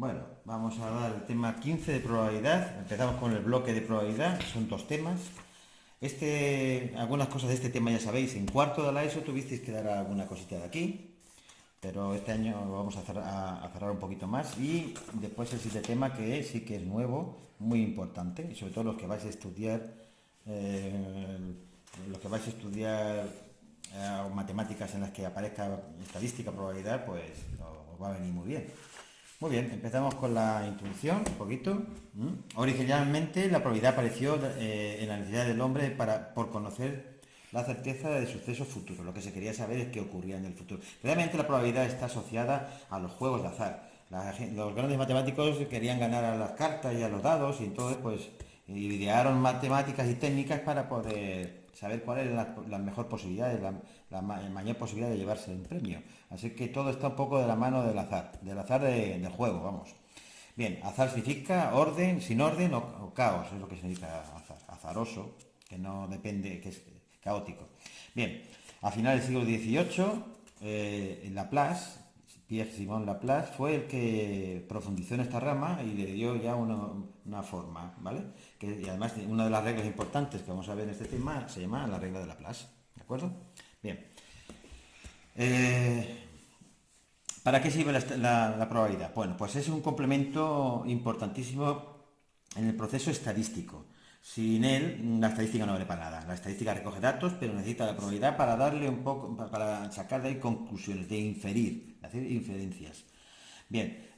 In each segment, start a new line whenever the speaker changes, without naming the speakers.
Bueno, vamos a dar el tema 15 de probabilidad. Empezamos con el bloque de probabilidad, son dos temas. Algunas cosas de este tema ya sabéis, en cuarto de la ESO tuvisteis que dar alguna cosita de aquí, pero este año vamos a cerrar un poquito más. Y después el siguiente tema que sí que es nuevo, muy importante, y sobre todo eh, los que vais a estudiar matemáticas en las que aparezca estadística, probabilidad, pues os va a venir muy bien. Muy bien, empezamos con la introducción, un poquito. Originalmente la probabilidad apareció en la necesidad del hombre por conocer la certeza de sucesos futuros. Lo que se quería saber es qué ocurría en el futuro. Realmente la probabilidad está asociada a los juegos de azar. Los grandes matemáticos querían ganar a las cartas y a los dados y entonces pues idearon matemáticas y técnicas para poder saber cuál era la mejor posibilidad, mayor posibilidad de llevarse un premio. Así que todo está un poco de la mano del azar del juego, vamos. Bien, azar significa orden, sin orden o caos, es lo que significa azar, azaroso, que no depende, que es caótico. Bien, a finales del siglo XVIII, Laplace, Pierre-Simon Laplace, fue el que profundizó en esta rama y le dio ya una forma, ¿vale? Y además una de las reglas importantes que vamos a ver en este tema se llama la regla de Laplace, ¿de acuerdo? Bien. Eh, ¿Para qué sirve la probabilidad? Bueno, pues es un complemento importantísimo en el proceso estadístico. Sin él, la estadística no vale para nada. La estadística recoge datos, pero necesita la probabilidad para darle un poco, para sacar de ahí conclusiones, de inferir, de hacer inferencias. Bien,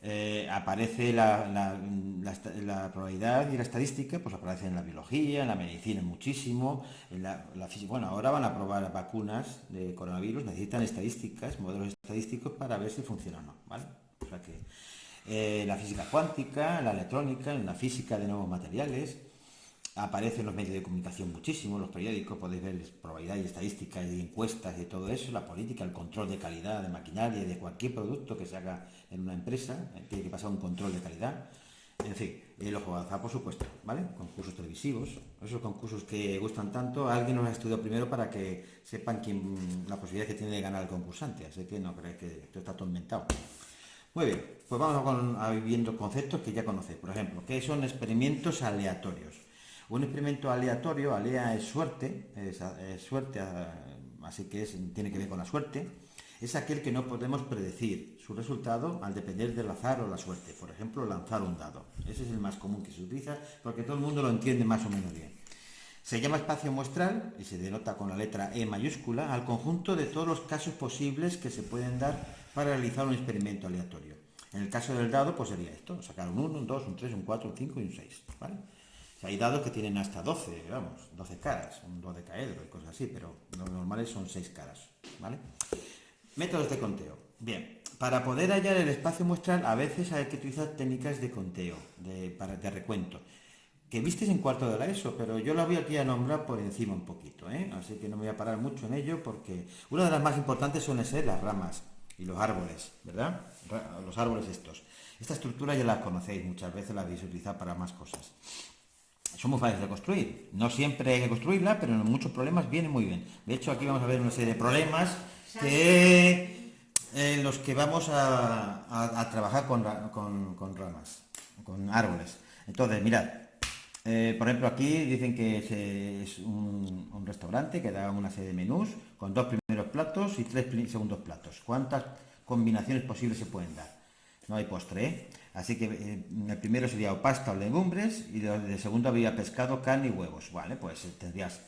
aparece la probabilidad y la estadística, pues aparece en la biología, en la medicina muchísimo, en la física. Bueno, ahora van a probar vacunas de coronavirus, necesitan estadísticas, modelos estadísticos para ver si funciona o no, ¿vale? O sea que la física cuántica, la electrónica, en la física de nuevos materiales, aparece en los medios de comunicación muchísimo, en los periódicos podéis ver probabilidad y estadísticas y encuestas y todo eso, la política, el control de calidad de maquinaria y de cualquier producto que se haga en una empresa, tiene que pasar un control de calidad. En fin, los juegos de azar, por supuesto, ¿vale? Concursos televisivos, esos concursos que gustan tanto, alguien los ha estudiado primero para que sepan la posibilidad que tiene de ganar el concursante, así que no creáis que esto está todo inventado. Muy bien, pues vamos a ir viendo conceptos que ya conocéis. Por ejemplo, ¿qué son experimentos aleatorios? Un experimento aleatorio, alea es suerte, así que tiene que ver con la suerte, es aquel que no podemos predecir su resultado al depender del azar o la suerte. Por ejemplo, lanzar un dado. Ese es el más común que se utiliza porque todo el mundo lo entiende más o menos bien. Se llama espacio muestral y se denota con la letra E mayúscula al conjunto de todos los casos posibles que se pueden dar para realizar un experimento aleatorio. En el caso del dado, pues sería esto, sacar un 1, un 2, un 3, un 4, un 5 y un 6, ¿vale? Hay dados que tienen hasta 12, vamos, 12 caras, un dodecaedro y cosas así, pero los normales son 6 caras, ¿vale? Métodos de conteo. Bien, para poder hallar el espacio muestral a veces hay que utilizar técnicas de conteo, de recuento, que vistes en cuarto de la ESO, pero yo la voy aquí a nombrar por encima un poquito, ¿eh? Así que no me voy a parar mucho en ello porque una de las más importantes suelen ser las ramas y los árboles, ¿verdad? Los árboles estos. Esta estructura ya la conocéis, muchas veces la habéis utilizado para más cosas. Son muy fáciles de construir. No siempre hay que construirla, pero en muchos problemas viene muy bien. De hecho, aquí vamos a ver una serie de problemas en los que vamos a trabajar con ramas, con árboles. Entonces, mirad, por ejemplo, aquí dicen que es un restaurante que da una serie de menús con 2 primeros platos y 3 segundos platos. ¿Cuántas combinaciones posibles se pueden dar? No hay postre, ¿eh? Así que el primero sería o pasta o legumbres y de segundo habría pescado, carne y huevos. Vale, pues tendrías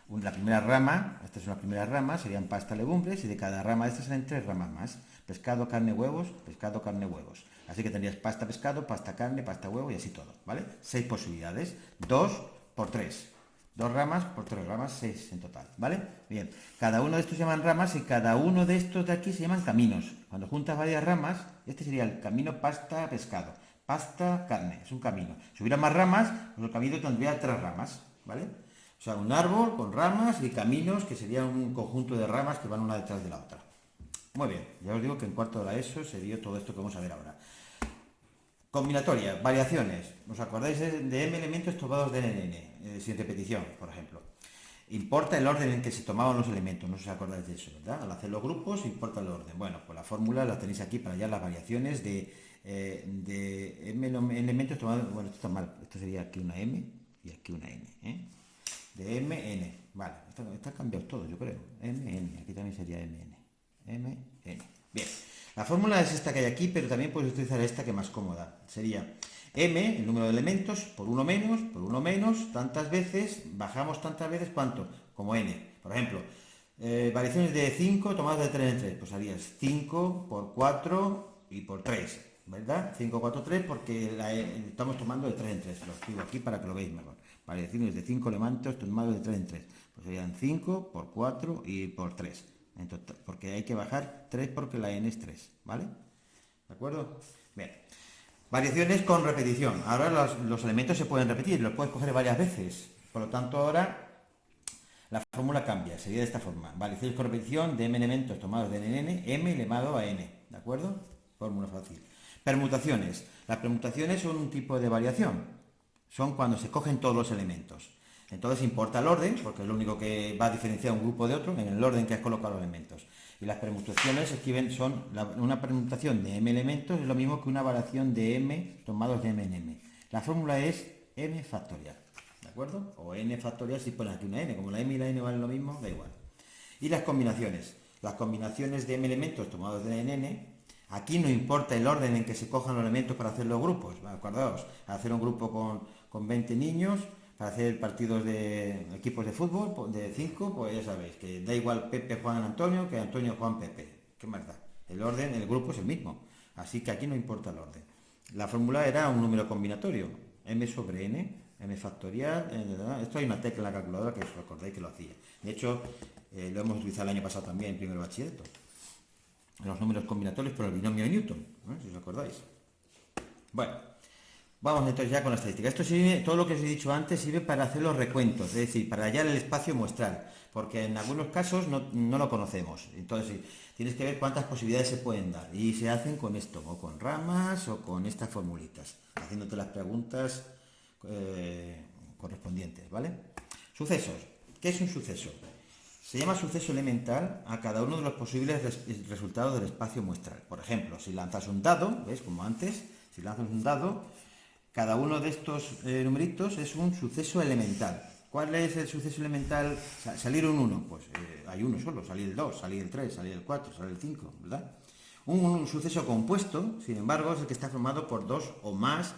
la primera rama, esta es una primera rama, serían pasta, legumbres y de cada rama de estas salen 3 ramas más. Pescado, carne, huevos, pescado, carne, huevos. Así que tendrías pasta, pescado, pasta, carne, pasta, huevo y así todo, ¿vale? 6 posibilidades. 2 por 3. 2 ramas por 3 ramas, 6 en total, ¿vale? Bien, cada uno de estos se llaman ramas y cada uno de estos de aquí se llaman caminos. Cuando juntas varias ramas, este sería el camino pasta, pescado. Pasta, carne, es un camino. Si hubiera más ramas, pues el camino tendría 3 ramas, ¿vale? O sea, un árbol con ramas y caminos, que sería un conjunto de ramas que van una detrás de la otra. Muy bien, ya os digo que en cuarto de la ESO se dio todo esto que vamos a ver ahora. Combinatoria, variaciones. ¿Os acordáis de M elementos tomados de NN? Sin repetición, por ejemplo. Importa el orden en que se tomaban los elementos, no os acordáis de eso, ¿verdad? Al hacer los grupos importa el orden. Bueno, pues la fórmula la tenéis aquí para hallar las variaciones de de m elementos tomados, bueno, esto está mal, esto sería aquí una m y aquí una n, ¿eh? De m, n, vale, está cambiado todo, yo creo, m, n, aquí también sería m, n, m, n, bien, la fórmula es esta que hay aquí, pero también puedes utilizar esta que es más cómoda, sería m, el número de elementos, por uno menos, tantas veces, bajamos tantas veces, ¿cuánto? Como n, por ejemplo, variaciones de 5 tomadas de 3 en 3, pues harías 5 por 4 y por 3, ¿verdad? 5, 4, 3 porque estamos tomando de 3 en 3, lo escribo aquí para que lo veáis mejor. Variaciones de 5 elementos tomados de 3 en 3, pues serían 5 por 4 y por 3, en total, porque hay que bajar 3 porque la n es 3, ¿vale? ¿De acuerdo? Bien. Variaciones con repetición. Ahora los elementos se pueden repetir, los puedes coger varias veces. Por lo tanto, ahora la fórmula cambia, sería de esta forma. Variaciones con repetición de m elementos tomados de n en n, m elevado a n. ¿De acuerdo? Fórmula fácil. Permutaciones. Las permutaciones son un tipo de variación. Son cuando se cogen todos los elementos. Entonces importa el orden, porque es lo único que va a diferenciar un grupo de otro, en el orden que has colocado los elementos. Y las permutaciones son una permutación de m elementos es lo mismo que una variación de m tomados de m en m. La fórmula es m factorial, ¿de acuerdo? O n factorial si pones aquí una n, como la m y la n valen lo mismo, da igual. Y las combinaciones de m elementos tomados de n en n, aquí no importa el orden en que se cojan los elementos para hacer los grupos, acordaos, hacer un grupo con 20 niños, para hacer partidos de equipos de fútbol, de 5, pues ya sabéis, que da igual Pepe, Juan, Antonio, que Antonio, Juan, Pepe. ¿Qué más da? El orden, el grupo es el mismo. Así que aquí no importa el orden. La fórmula era un número combinatorio, m sobre n, m factorial, esto hay una tecla en la calculadora que os acordáis que lo hacía. De hecho, lo hemos utilizado el año pasado también en primer bachillerato. Los números combinatorios por el binomio de Newton, si os acordáis. Bueno. Vamos entonces ya con la estadística. Esto sirve, todo lo que os he dicho antes sirve para hacer los recuentos, es decir, para hallar el espacio muestral, porque en algunos casos no lo conocemos. Entonces tienes que ver cuántas posibilidades se pueden dar y se hacen con esto, o con ramas o con estas formulitas, haciéndote las preguntas correspondientes, ¿vale? Sucesos. ¿Qué es un suceso? Se llama suceso elemental a cada uno de los posibles resultados del espacio muestral. Por ejemplo, si lanzas un dado, ¿ves? Como antes, si lanzas un dado, cada uno de estos numeritos es un suceso elemental. ¿Cuál es el suceso elemental? Salir un 1, pues hay uno solo, salir el 2, salir el 3, salir el 4, salir el 5, ¿verdad? Un suceso compuesto, sin embargo, es el que está formado por dos o más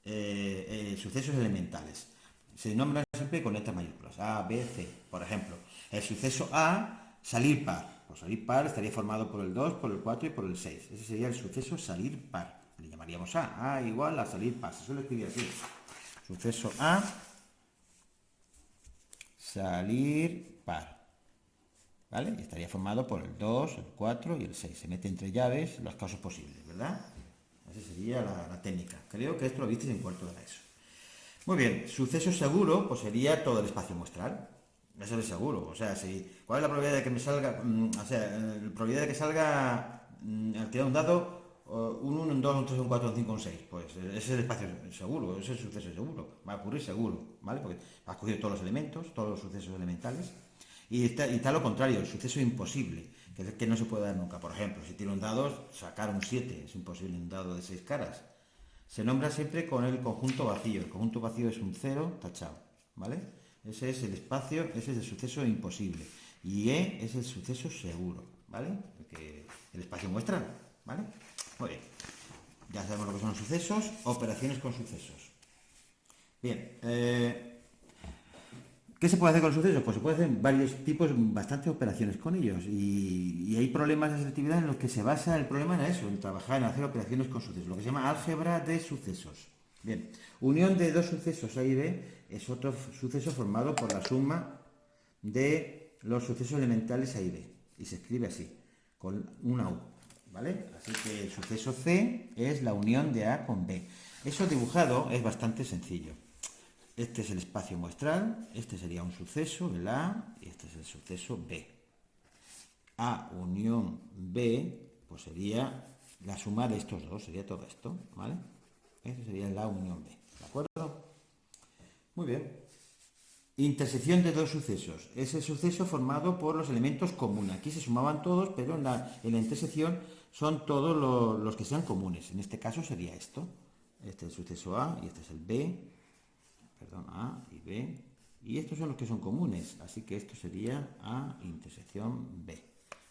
sucesos elementales. Se nombran siempre con letras mayúsculas, A, B, C. Por ejemplo, el suceso A, salir par. Pues salir par estaría formado por el 2, por el 4 y por el 6. Ese sería el suceso salir par. Le llamaríamos A igual a salir par. Se suele escribir así. Suceso A, salir par. ¿Vale? Y estaría formado por el 2, el 4 y el 6. Se mete entre llaves los casos posibles, ¿verdad? Esa sería la técnica. Creo que esto lo visteis en cuarto de la ESO. Muy bien, suceso seguro, pues sería todo el espacio muestral. Eso es seguro. O sea, ¿cuál es la probabilidad de que me salga? La probabilidad de que salga al tirar un dado un 1, un 2, un 3, un 4, un 5, un 6. Pues ese es el espacio seguro, ese es el suceso seguro. Va a ocurrir seguro, ¿vale? Porque has cogido todos los elementos, todos los sucesos elementales. Y está lo contrario, el suceso imposible, que es el que no se puede dar nunca. Por ejemplo, si tiro un dado, sacar un 7, es imposible un dado de 6 caras. Se nombra siempre con el conjunto vacío. El conjunto vacío es un 0 tachado, ¿vale? Ese es el espacio, ese es el suceso imposible. Y E es el suceso seguro, ¿vale? El espacio muestral, ¿vale? Muy bien. Ya sabemos lo que son los sucesos, operaciones con sucesos. Bien. ¿Qué se puede hacer con los sucesos? Pues se puede hacer varios tipos, bastantes operaciones con ellos. Y hay problemas de selectividad en los que se basa el problema en eso, en trabajar, en hacer operaciones con sucesos, lo que se llama álgebra de sucesos. Bien, unión de dos sucesos A y B es otro suceso formado por la suma de los sucesos elementales A y B. Y se escribe así, con una U, ¿vale? Así que el suceso C es la unión de A con B. Eso dibujado es bastante sencillo. Este es el espacio muestral, este sería un suceso, el A, y este es el suceso B. A unión B, pues sería la suma de estos dos, sería todo esto, ¿vale? Este sería el A unión B, ¿de acuerdo? Muy bien. Intersección de dos sucesos. Es el suceso formado por los elementos comunes. Aquí se sumaban todos, pero en la intersección son todos los que sean comunes. En este caso sería esto. Este es el suceso A y este es el B. Perdón, A y B. Y estos son los que son comunes. Así que esto sería A intersección B.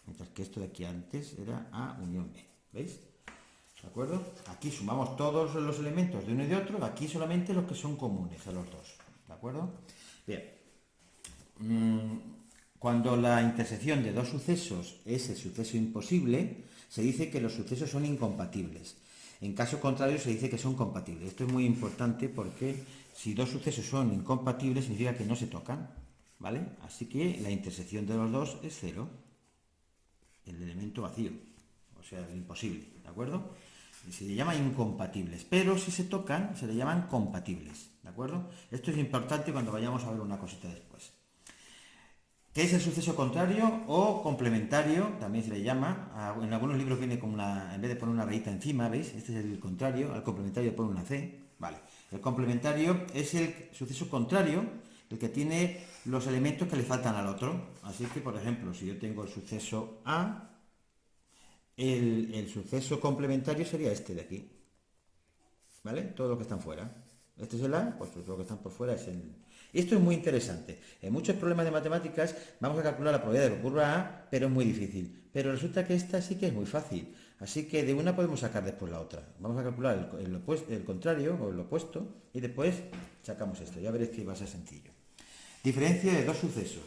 Mientras que esto de aquí antes era A unión B. ¿Veis? ¿De acuerdo? Aquí sumamos todos los elementos de uno y de otro. Aquí solamente los que son comunes a los dos. ¿De acuerdo? Bien, cuando la intersección de dos sucesos es el suceso imposible, se dice que los sucesos son incompatibles. En caso contrario, se dice que son compatibles. Esto es muy importante porque si dos sucesos son incompatibles, significa que no se tocan, ¿vale? Así que la intersección de los dos es cero, el elemento vacío, o sea, el imposible, ¿de acuerdo? Se le llama incompatibles, pero si se tocan, se le llaman compatibles, ¿de acuerdo? Esto es importante cuando vayamos a ver una cosita después. ¿Qué es el suceso contrario o complementario? También se le llama. En algunos libros viene con en vez de poner una rayita encima, ¿veis? Este es el contrario, al complementario pone una C, ¿vale? El complementario es el suceso contrario, el que tiene los elementos que le faltan al otro. Así que, por ejemplo, si yo tengo el suceso A, el suceso complementario sería este de aquí, ¿vale? Todos los que están fuera. Este es el A, pues todos los que están por fuera es el... Esto es muy interesante. En muchos problemas de matemáticas vamos a calcular la probabilidad de que ocurra A, pero es muy difícil. Pero resulta que esta sí que es muy fácil. Así que de una podemos sacar después la otra. Vamos a calcular el contrario o el opuesto y después sacamos esto. Ya veréis que va a ser sencillo. Diferencia de dos sucesos.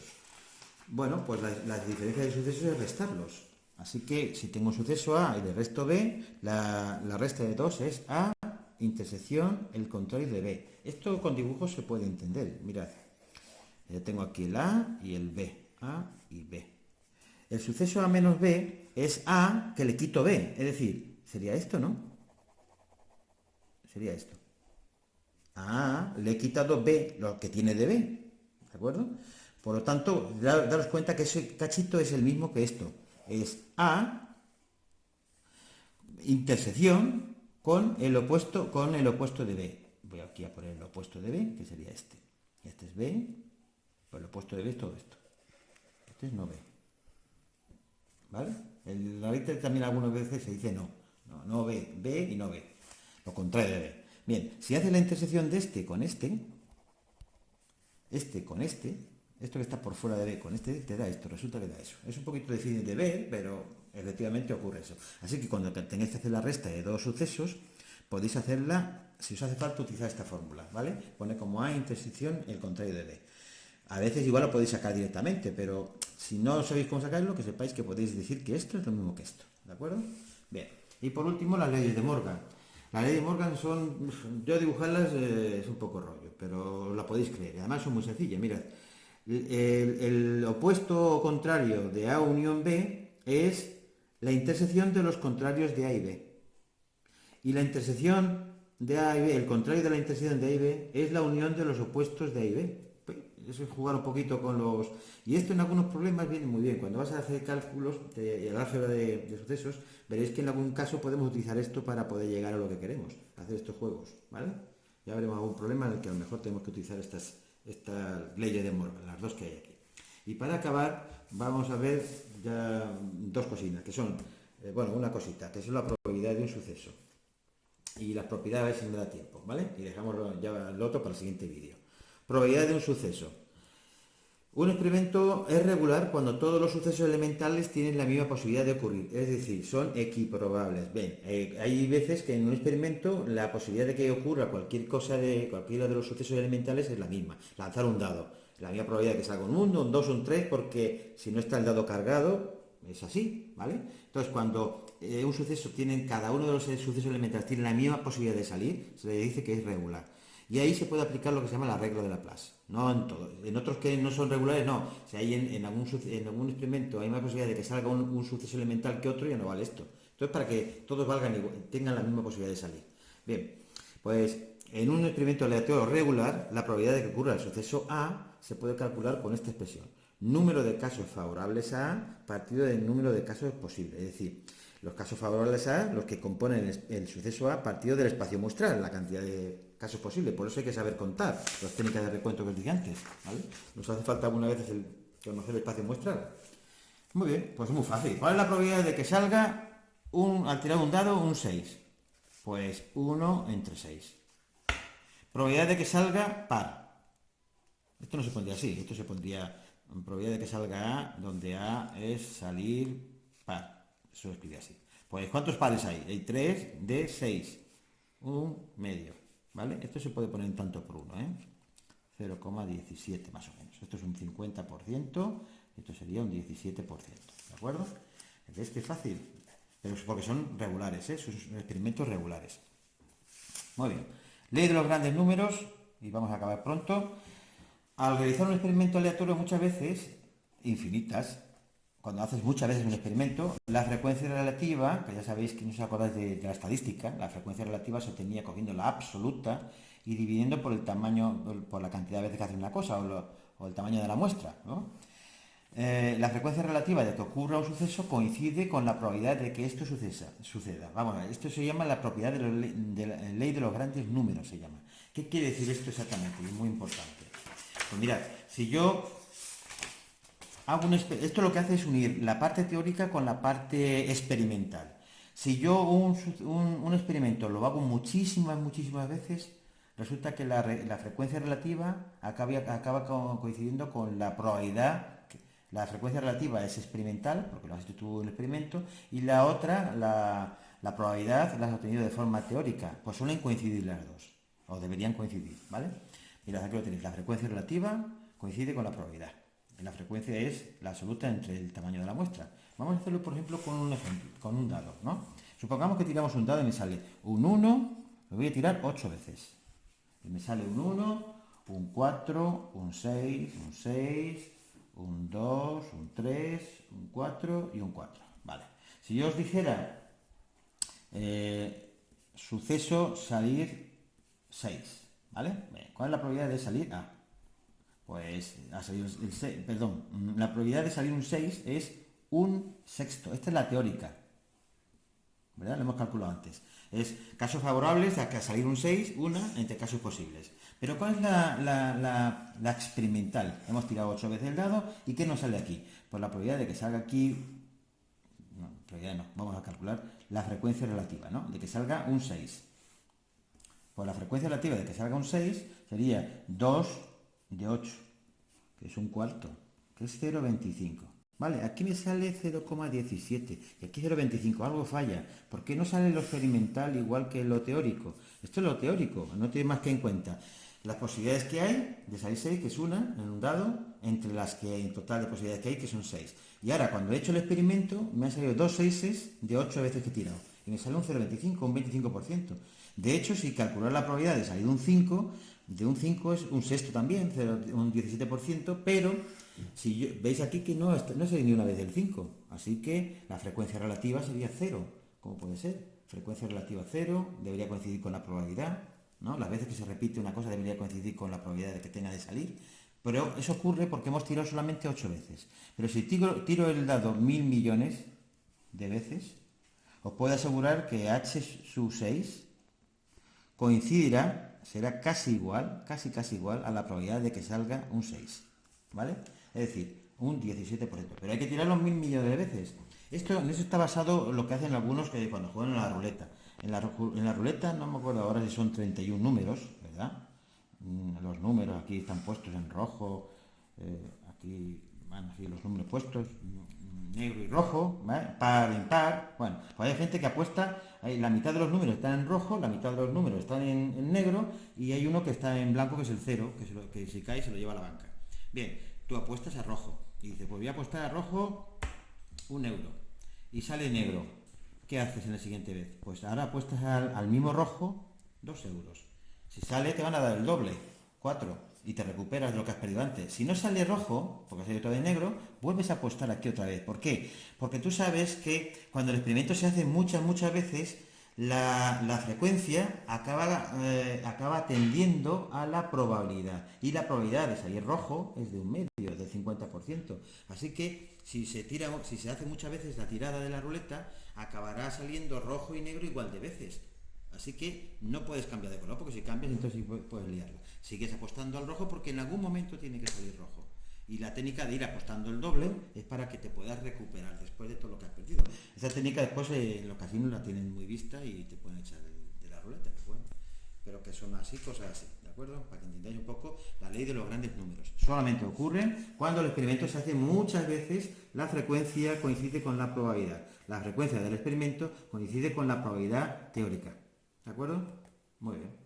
Bueno, pues la diferencia de sucesos es restarlos. Así que si tengo un suceso A y le resto B, la resta de 2 es A intersección el contrario de B. Esto con dibujos se puede entender. Mirad, ya tengo aquí el A y el B. A y B. El suceso A menos B es A que le quito B. Es decir, sería esto, ¿no? Sería esto. A le he quitado B, lo que tiene de B. ¿De acuerdo? Por lo tanto, daros cuenta que ese cachito es el mismo que esto. Es A intersección con el opuesto de B. Voy aquí a poner el opuesto de B, que sería este. Este es B, pues el opuesto de B es todo esto. Este es no B. ¿Vale? La letra también algunas veces se dice no. No B, B y no B. Lo contrario de B. Bien, si hace la intersección de este con este con este, esto que está por fuera de B con este, te da esto, resulta que da eso. Es un poquito difícil de ver, pero efectivamente ocurre eso. Así que cuando tengáis que hacer la resta de dos sucesos, podéis hacerla, si os hace falta, utilizar esta fórmula, ¿vale? Pone como A intersección el contrario de B. A veces igual lo podéis sacar directamente, pero si no sabéis cómo sacarlo, que sepáis que podéis decir que esto es lo mismo que esto, ¿de acuerdo? Bien, y por último las leyes de Morgan. Las leyes de Morgan son, yo dibujarlas es un poco rollo, pero la podéis creer, además son muy sencillas, mirad. El opuesto o contrario de A unión B es la intersección de los contrarios de A y B. Y la intersección de A y B, el contrario de la intersección de A y B, es la unión de los opuestos de A y B. Eso es jugar un poquito con los... Y esto en algunos problemas viene muy bien. Cuando vas a hacer cálculos de álgebra de sucesos, veréis que en algún caso podemos utilizar esto para poder llegar a lo que queremos, hacer estos juegos, ¿vale? Ya veremos algún problema en el que a lo mejor tenemos que utilizar estas leyes de Morgan, las dos que hay aquí. Y para acabar, vamos a ver ya dos cositas, que son, una cosita, que es la probabilidad de un suceso. Y las propiedades si me da tiempo, ¿vale? Y dejamos ya lo otro para el siguiente vídeo. Probabilidad de un suceso. Un experimento es regular cuando todos los sucesos elementales tienen la misma posibilidad de ocurrir, es decir, son equiprobables. Bien, hay veces que en un experimento la posibilidad de que ocurra cualquiera de los sucesos elementales es la misma. Lanzar un dado, la misma probabilidad de que salga un 1, un 2, un 3, porque si no está el dado cargado, es así, ¿vale? Entonces, cuando un suceso cada uno de los sucesos elementales tiene la misma posibilidad de salir, se le dice que es regular. Y ahí se puede aplicar lo que se llama la regla de Laplace. No en todos. En otros que no son regulares, no. Si hay en algún experimento hay más posibilidad de que salga un suceso elemental que otro, ya no vale esto. Entonces, para que todos tengan la misma posibilidad de salir. Bien, pues en un experimento aleatorio regular, la probabilidad de que ocurra el suceso A se puede calcular con esta expresión. Número de casos favorables a A partido del número de casos posibles. Es decir, Los casos favorables A, los que componen el suceso A partido del espacio muestral, la cantidad de casos posibles. Por eso hay que saber contar las técnicas de recuento que os dije antes, ¿vale? Nos hace falta algunas veces conocer el espacio muestral. Muy bien, pues es muy fácil. ¿Cuál es la probabilidad de que salga al tirar un dado un 6? Pues 1 entre 6. Probabilidad de que salga par. Esto no se pondría así, esto se pondría probabilidad de que salga A, donde A es salir par. Eso lo escribí así. Pues ¿cuántos pares hay? Hay 3 de 6. Un medio. ¿Vale? Esto se puede poner en tanto por 1, ¿eh? 0,17 más o menos. Esto es un 50%, esto sería un 17%. ¿De acuerdo? ¿Veis que es fácil? Pero es porque son regulares, ¿eh? Son experimentos regulares. Muy bien. Ley de los grandes números, y vamos a acabar pronto. Al realizar un experimento aleatorio muchas veces, infinitas, cuando haces muchas veces un experimento, la frecuencia relativa, que ya sabéis que no os acordáis de la estadística, la frecuencia relativa se obtenía cogiendo la absoluta y dividiendo por el tamaño, por la cantidad de veces que haces una cosa o el tamaño de la muestra, ¿no? La frecuencia relativa de que ocurra un suceso coincide con la probabilidad de que esto suceda. Vamos a ver, esto se llama la propiedad de la ley de los grandes números, se llama. ¿Qué quiere decir esto exactamente? Es muy importante. Pues mirad, si yo hago esto lo que hace es unir la parte teórica con la parte experimental. Si yo un experimento lo hago muchísimas veces, resulta que la frecuencia relativa acaba coincidiendo con la probabilidad. La frecuencia relativa es experimental, porque lo has hecho tú en el experimento, y la otra, la probabilidad, la has obtenido de forma teórica. Pues suelen coincidir las dos, o deberían coincidir, ¿vale? Mirad, aquí lo tenéis. La frecuencia relativa coincide con la probabilidad. La frecuencia es la absoluta entre el tamaño de la muestra. Vamos a hacerlo, por ejemplo, con un ejemplo, con un dado, ¿no? Supongamos que tiramos un dado y me sale un 1, lo voy a tirar 8 veces. Y me sale un 1, un 4, un 6, un 6, un 2, un 3, un 4 y un 4. Vale. Si yo os dijera suceso salir 6, ¿vale? ¿Cuál es la probabilidad de salir A? Pues ha salido el 6, perdón, la probabilidad de salir un 6 es un sexto. Esta es la teórica, ¿verdad? Lo hemos calculado antes. Es casos favorables a salir un 6, una entre casos posibles. Pero ¿cuál es la experimental? Hemos tirado 8 veces el dado y ¿qué nos sale aquí? Pues la probabilidad de que salga aquí, no, probabilidad no, vamos a calcular la frecuencia relativa, ¿no? De que salga un 6. Pues la frecuencia relativa de que salga un 6 sería 2 de 8, que es un cuarto, que es 0,25. Vale, aquí me sale 0,17 y aquí 0,25, algo falla. ¿Por qué no sale lo experimental igual que lo teórico? Esto es lo teórico, no tiene más que en cuenta las posibilidades que hay de salir 6, que es una, en un dado, entre las que en total de posibilidades que hay, que son 6. Y ahora, cuando he hecho el experimento, me han salido 2 6 de 8 veces que he tirado. Y me sale un 0,25, un 25%. De hecho, si calcular la probabilidad de salir un 5, de un 5 es un sexto también, un 17%, pero si veis aquí que no sería ni una vez del 5, así que la frecuencia relativa sería 0. ¿Cómo puede ser? Frecuencia relativa 0, debería coincidir con la probabilidad, ¿no? Las veces que se repite una cosa debería coincidir con la probabilidad de que tenga de salir, pero eso ocurre porque hemos tirado solamente 8 veces. Pero si tiro el dado 1000 millones de veces, os puedo asegurar que h sub 6 coincidirá, será casi igual a la probabilidad de que salga un 6, ¿vale? Es decir, un 17%, pero hay que tirarlo 1000 millones de veces. En eso está basado lo que hacen algunos que cuando juegan a la ruleta. En la ruleta, no me acuerdo ahora si son 31 números, ¿verdad? Los números aquí están puestos en rojo, aquí van así los números puestos, negro y rojo, ¿vale? Par, impar. Bueno, pues hay gente que apuesta, la mitad de los números están en rojo, la mitad de los números están en negro y hay uno que está en blanco, que es el 0, que si cae se lo lleva a la banca. Bien, tú apuestas a rojo y dices, pues voy a apostar a rojo 1 euro y sale negro. ¿Qué haces en la siguiente vez? Pues ahora apuestas al mismo rojo 2 euros. Si sale te van a dar el doble, 4. Y te recuperas de lo que has perdido antes. Si no sale rojo, porque ha salido todo de negro, vuelves a apostar aquí otra vez. ¿Por qué? Porque tú sabes que cuando el experimento se hace muchas veces, La frecuencia acaba tendiendo a la probabilidad. Y la probabilidad de salir rojo es de un medio, del 50%. Así que si se hace muchas veces la tirada de la ruleta, acabará saliendo rojo y negro igual de veces. Así que no puedes cambiar de color, porque si cambias entonces sí puedes liarla. Sigues apostando al rojo porque en algún momento tiene que salir rojo. Y la técnica de ir apostando el doble es para que te puedas recuperar después de todo lo que has perdido. Esa técnica después en los casinos la tienen muy vista y te pueden echar de la ruleta, que bueno. Pero que son así, cosas así, ¿de acuerdo? Para que entendáis un poco la ley de los grandes números. Solamente ocurre cuando el experimento se hace muchas veces, la frecuencia coincide con la probabilidad. La frecuencia del experimento coincide con la probabilidad teórica. ¿De acuerdo? Muy bien.